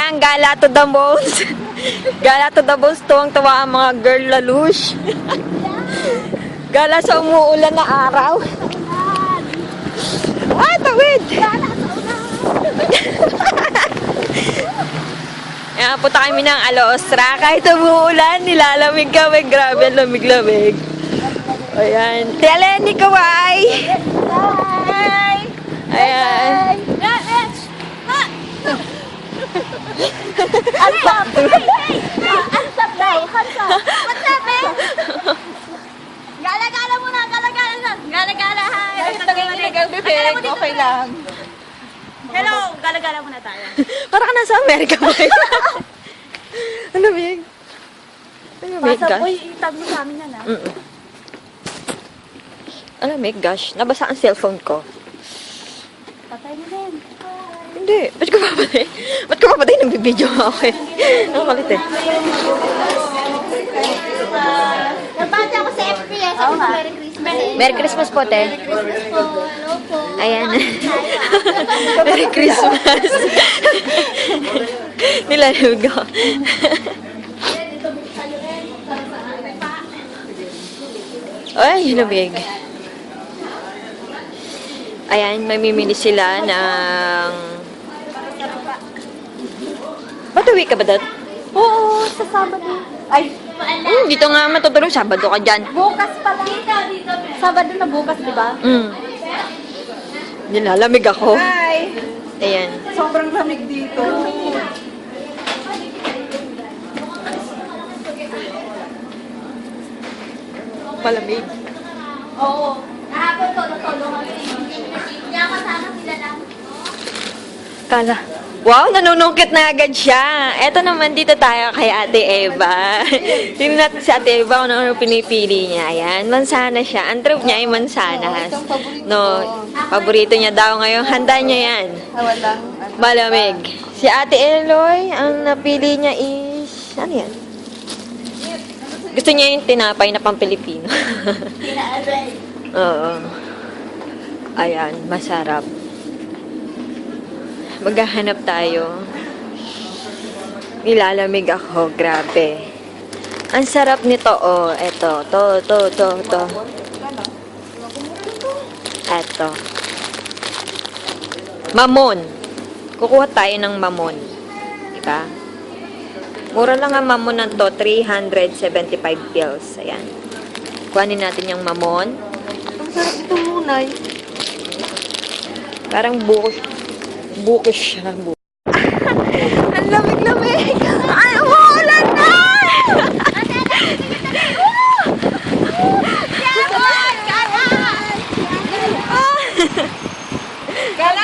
ang Gala to the Bones. Gala to the Bones, tuwang-tuwa ang mga girl lalush. Gala sa umuulan na araw. Ah, tawid! Ayan, punta kami ng Alostra. Kahit umuulan, nilalamig kami. Grabe, ang lamig-lamig. Ayan. Teleni kawai! Hi! Ayan. Ansap! Ansap daw! Ansap! What's up, man? Gala-gala muna! Gala-gala na! Gala-gala! Hi! Okay lang. Hello! Gala-gala muna tayo. Para ka nasa Amerika ba? Ang lamig. Ang lamig, Pasok, gosh. uy, itag mo sa amin yan, ha? Ang lamig, gosh. Nabasa ang cellphone ko. Patay mo din. Hindi. Ba't ko papatay? Ba't ko papatay? Nagbibideo ako eh. Ang kulit eh. Nabati ako sa FPS. Ako Merry Christmas. Merry Christmas po, te. Christmas po. Hello po. Ayan. Merry Christmas. Nilalamig ako. Ay, lamig. Ayan, mamimili sila ng... Patuwi ka ba, Dad? Oo, sa Sabado. Ay, Dito nga matutulog. Sabado ka dyan. bukas pala. Sabado na bukas, di ba? Nilalamig ako. Hi! Ayan. Sobrang lamig dito. Palamig. Oo. Kahapon todo-todo kami. Kaya kasama sila lang. Kala. Wow, nanunungkit na agad siya. Eto naman, dito tayo kay Ate Eva. Tingnan natin si Ate Eva kung ano pinipili niya. Ayan, mansana siya. Ang trip niya ay mansanas. Itong paborito No, paborito niya daw ngayon. Handa niya yan. Walang Malamig. Si Ate Eloy, ang napili niya is... Ano yan? Gusto niya yung tinapay na pang-Pilipino. Oo. Ayan, masarap. Maghahanap tayo. Nilalamig ako, grabe. Ang sarap nito, oh. Eto, to. Eto. Mamon. Kukuha tayo ng mamon. Diba? Mura lang ang mamon na to, 375 pills. Ayan. Kuhanin natin yung mamon. Ang sarap itong lunay. Parang bukos siya. Ang lamig-lamig! Ay, umuulan na! Gala